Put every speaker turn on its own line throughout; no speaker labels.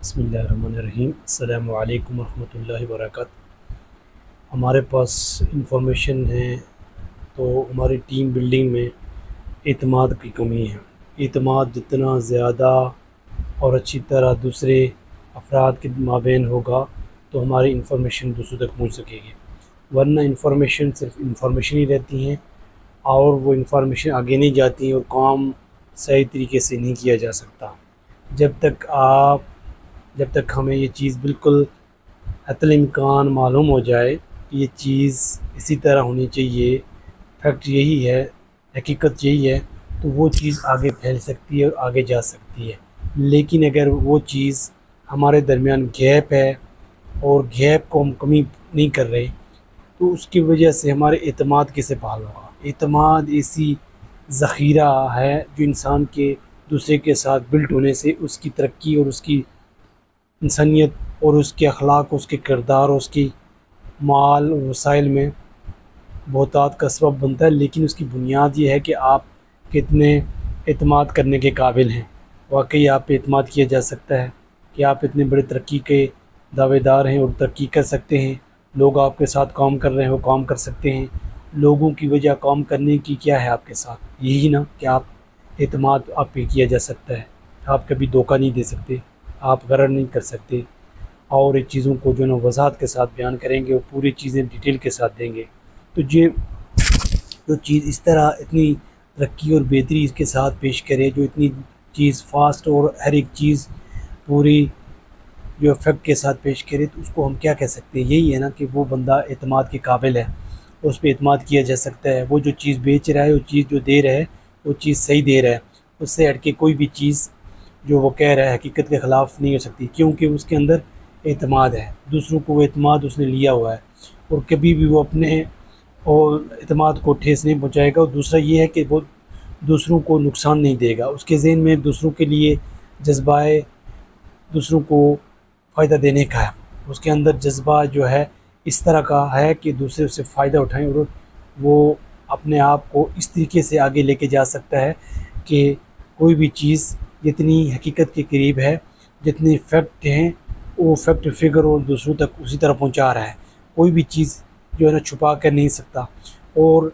बिस्मिल्लाहिर्रहमानिर्रहीम। अस्सलामु अलैकुम वरहमतुल्लाहि वबरकातुहू। हमारे पास इंफॉर्मेशन है तो हमारी टीम बिल्डिंग में एतमाद की कमी है। एतमाद जितना ज़्यादा और अच्छी तरह दूसरे अफराद के माबैन होगा तो हमारी इंफॉर्मेशन दूसरों तक पहुंच सकेगी, वरना इंफॉर्मेशन सिर्फ इंफॉर्मेशन ही रहती हैं और वो इंफॉर्मेशन आगे नहीं जाती और काम सही तरीके से नहीं किया जा सकता। जब तक आप जब तक हमें ये चीज़ बिल्कुल अतल इम्कान मालूम हो जाए कि ये चीज़ इसी तरह होनी चाहिए, फैक्ट यही है, हकीकत यही है, तो वो चीज़ आगे फैल सकती है और आगे जा सकती है। लेकिन अगर वो चीज़ हमारे दरमियान गैप है और गैप को हम कमी नहीं कर रहे तो उसकी वजह से हमारे एतमाद कैसे बहाल होगा। एतमाद ऐसी ज़ख़ीरा है जो इंसान के दूसरे के साथ बिल्ट होने से उसकी तरक्की और उसकी इंसानियत और उसके अखलाक, उसके किरदार, उसकी माल और वसाइल में बहुतात का सबब बनता है। लेकिन उसकी बुनियाद ये है कि आप कितने एतमाद करने के काबिल हैं। वाकई आप पे एतमाद किया जा सकता है कि आप इतने बड़े तरक्की के दावेदार हैं और तरक्की कर सकते हैं। लोग आपके साथ काम कर रहे हैं, वो काम कर सकते हैं। लोगों की वजह काम करने की क्या है आपके साथ? यही ना कि आप एतमाद आप पे किया जा सकता है। आप कभी धोखा नहीं दे सकते, आप गरर नहीं कर सकते और ये चीज़ों को जो है ना वज़ाहत के साथ बयान करेंगे और पूरी चीज़ें डिटेल के साथ देंगे। तो ये जो चीज़ इस तरह इतनी तरक्की और बेहतरी के साथ पेश करे, जो इतनी चीज़ फास्ट और हर एक चीज़ पूरी जो इफ़ेक्ट के साथ पेश करे, तो उसको हम क्या कह सकते हैं? यही है ना कि वो बंदा एतमाद के काबिल है, उस पर एतमाद किया जा सकता है। वो जो चीज़ बेच रहा है, वो चीज़ जो दे रहा है, वो चीज़ सही दे रहा है। उससे हट के कोई भी चीज़ जो वो कह रहा है हकीकत के ख़िलाफ़ नहीं हो सकती, क्योंकि उसके अंदर एतमाद है। दूसरों को वो एतमाद उसने लिया हुआ है और कभी भी वो अपने और एतमाद को ठेस नहीं पहुँचाएगा। और दूसरा ये है कि वो दूसरों को नुकसान नहीं देगा। उसके ज़हन में दूसरों के लिए जज्बाए दूसरों को फ़ायदा देने का है। उसके अंदर जज्बा जो है इस तरह का है कि दूसरे उससे फ़ायदा उठाएं और वो अपने आप को इस तरीके से आगे लेके जा सकता है कि कोई भी चीज़ जितनी हकीकत के करीब है, जितने फैक्ट हैं, वो फैक्ट फिगर और दूसरों तक उसी तरह पहुंचा रहा है। कोई भी चीज़ जो है ना छुपा कर नहीं सकता और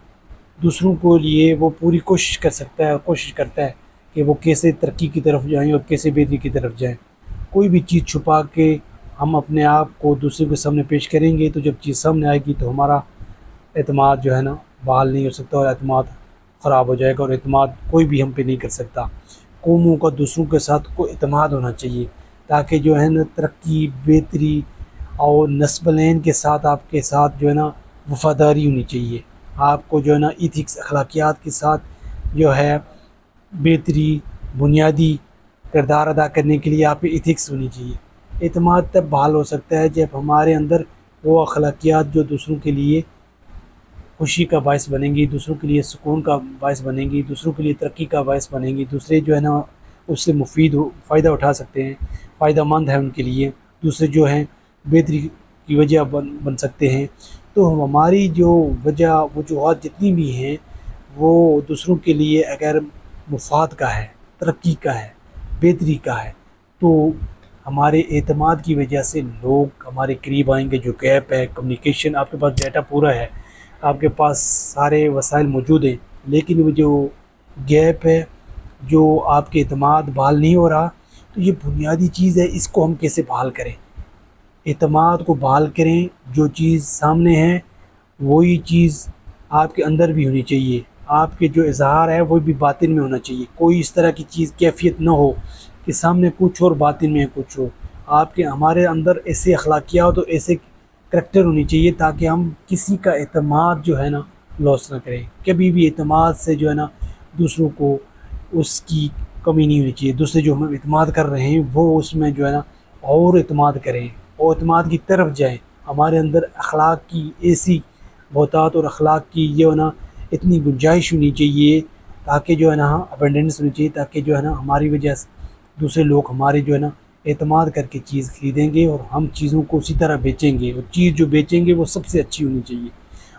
दूसरों को लिए वो पूरी कोशिश कर सकता है, कोशिश करता है कि वो कैसे तरक्की की तरफ जाएं और कैसे बेहतरी की तरफ जाएं। कोई भी चीज़ छुपा के हम अपने आप को दूसरे के सामने पेश करेंगे तो जब चीज़ सामने आएगी तो हमारा एतमाद जो है ना बहाल नहीं हो सकता और एतमाद ख़राब हो जाएगा और एतमाद कोई भी हम पे नहीं कर सकता। कौमों का दूसरों के साथ को एतमाद होना चाहिए ताकि जो है ना तरक्की, बेहतरी और नस्बलैन के साथ आपके साथ जो है ना वफ़ादारी होनी चाहिए। आपको जो है ना इथिक्स, अखलाकियात के साथ जो है बेहतरी, बुनियादी किरदार अदा करने के लिए आप पे इथिक्स होनी चाहिए। एतमाद तब बहाल हो सकता है जब हमारे अंदर वो अखलाकियात जो दूसरों के लिए खुशी का बायस बनेंगी, दूसरों के लिए सुकून का बायस बनेंगी, दूसरों के लिए तरक्की का बायस बनेंगी, दूसरे जो है ना उससे मुफीद फ़ायदा उठा सकते हैं, फ़ायदेमंद है उनके लिए, दूसरे जो हैं बेहतरी की वजह बन सकते हैं। तो हमारी जो वजह वजूहात जितनी भी हैं वो दूसरों के लिए अगर मुफाद का है, तरक्की का है, बेहतरी का है, तो हमारे एतमाद की वजह से लोग हमारे करीब आएंगे। जो गैप है कम्युनिकेशन, आपके पास डाटा पूरा है, आपके पास सारे वसाइल मौजूद हैं, लेकिन वो जो गैप है, जो आपके एतमाद बहाल नहीं हो रहा, तो ये बुनियादी चीज़ है। इसको हम कैसे बहाल करें? एतमाद को बहाल करें। जो चीज़ सामने है वही चीज़ आपके अंदर भी होनी चाहिए। आपके जो इजहार है वो भी बातिन में होना चाहिए। कोई इस तरह की चीज़ कैफियत ना हो कि सामने कुछ और बातिन में कुछ हो। आपके हमारे अंदर ऐसे अखलाकियात और ऐसे करैक्टर होनी चाहिए ताकि हम किसी का एतमाद जो है ना लॉस ना करें। कभी भी एतमाद से जो है ना दूसरों को उसकी कमी नहीं होनी चाहिए। दूसरे जो हम एतमाद कर रहे हैं वो उसमें जो है ना और एतमाद करें और एतमाद की तरफ जाएँ। हमारे अंदर अखलाक की ऐसी बहुतात और अखलाक की ये ना इतनी गुंजाइश होनी चाहिए ताकि जो है ना अबेंडेंस होनी चाहिए, ताकि जो है ना हमारी वजह से दूसरे लोग हमारे जो है ना एतमाद करके चीज़ खरीदेंगे और हम चीज़ों को उसी तरह बेचेंगे और चीज़ जो बेचेंगे वो सबसे अच्छी होनी चाहिए।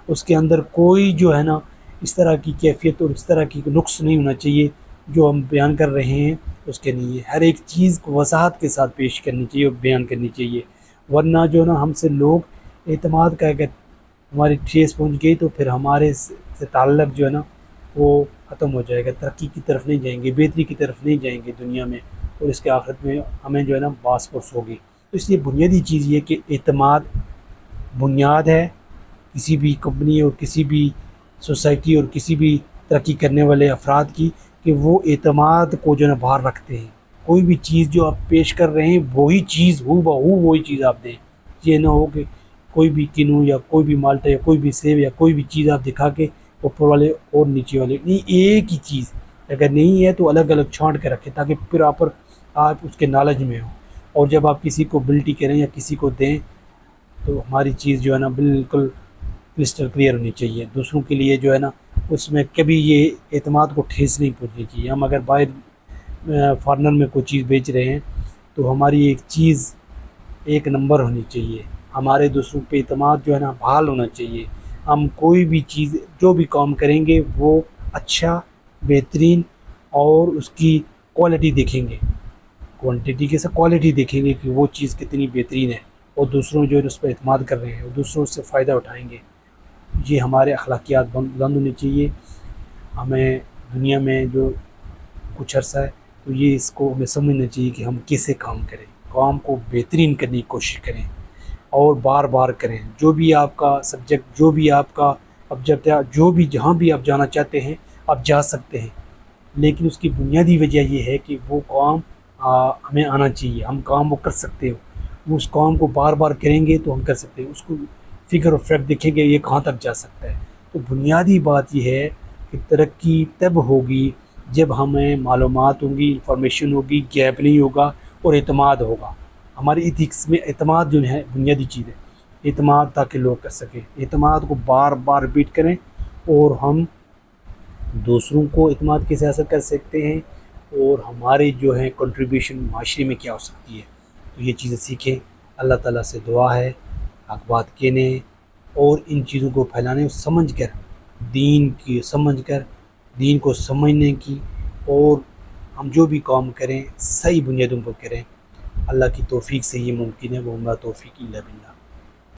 उसके अंदर कोई जो है ना इस तरह की कैफियत और इस तरह की नुक्स नहीं होना चाहिए जो हम बयान कर रहे हैं उसके नहीं है। हर एक चीज़ को वसाहत के साथ पेश करनी चाहिए और बयान करनी चाहिए, वरना जो ना हमसे लोग एतमाद का अगर हमारी ठेस पहुंच गई तो फिर हमारे से ताल्लुक़ जो है ना वो ख़त्म हो जाएगा, तरक्की की तरफ नहीं जाएंगे, बेहतरी की तरफ नहीं जाएंगे दुनिया में, और इसके आखिरत में हमें जो है ना बास पुरस होगी। तो इसलिए बुनियादी चीज़ ये कि एतमाद बुनियाद है किसी भी कंपनी और किसी भी सोसाइटी और किसी भी तरक्की करने वाले अफराद की, कि वो एतमाद को जो है बाहर रखते हैं। कोई भी चीज़ जो आप पेश कर रहे हैं वही चीज़ हूबहू वही चीज़ आप दें। ये ना हो कि कोई भी किन्नू या कोई भी माल्टा या कोई भी सेब या कोई भी चीज़ आप दिखा के ऊपर वाले और नीचे वाले नहीं, एक ही चीज़ अगर नहीं है तो अलग अलग छांट के रखें, ताकि फिर आप उसके नॉलेज में हो। और जब आप किसी को बिल्टी करें या किसी को दें तो हमारी चीज़ जो है ना बिल्कुल क्रिस्टल क्लियर होनी चाहिए। दूसरों के लिए जो है ना उसमें कभी ये एतमाद को ठेस नहीं पहुंचनी चाहिए। हम अगर बाहर फॉरनर में कोई चीज़ बेच रहे हैं तो हमारी एक चीज़ एक नंबर होनी चाहिए, हमारे दूसरों पे एतमाद जो है ना बहाल होना चाहिए। हम कोई भी चीज़ जो भी काम करेंगे वो अच्छा बेहतरीन और उसकी क्वालिटी देखेंगे, क्वांटिटी के साथ क्वालिटी देखेंगे कि वो चीज़ कितनी बेहतरीन है, और दूसरों जो है उस पर एतमाद कर रहे हैं और दूसरों से फ़ायदा उठाएंगे। ये हमारे अखलाकियात बुलंद होनी चाहिए। हमें दुनिया में जो कुछ अर्सा है तो ये इसको हमें समझना चाहिए कि हम कैसे काम करें, काम को बेहतरीन करने की कोशिश करें और बार बार करें। जो भी आपका सब्जेक्ट, जो भी आपका ऑब्जेक्ट है, जो भी जहाँ भी आप जाना चाहते हैं आप जा सकते हैं, लेकिन उसकी बुनियादी वजह यह है कि वो काम हमें आना चाहिए, हम काम वो कर सकते हो। उस काम को बार बार करेंगे तो हम कर सकते हैं, उसको फिगर और फैक्ट देखेंगे ये कहाँ तक जा सकता है। तो बुनियादी बात यह है कि तरक्की तब होगी जब हमें मालूमात होंगी, इंफॉर्मेशन होगी, गैप नहीं होगा और एतमाद होगा। हमारी इथिक्स में एतमाद जो है बुनियादी चीज़ है, एतमाद ताकि लोग कर सकें। एतमाद को बार बार रिपीट करें और हम दूसरों को एतमाद कैसे हासिल कर सकते हैं और हमारी जो है कंट्रीब्यूशन माशरे में क्या हो सकती है, तो ये चीज़ें सीखें। अल्लाह ताला से दुआ है हक बात कहने और इन चीज़ों को फैलाने और समझ कर दीन को समझने की, और हम जो भी काम करें सही बुनियादों पर करें। अल्लाह की तौफीक से ये मुमकिन है, वो हमारा तौफीक इल्ला बिल्लाह।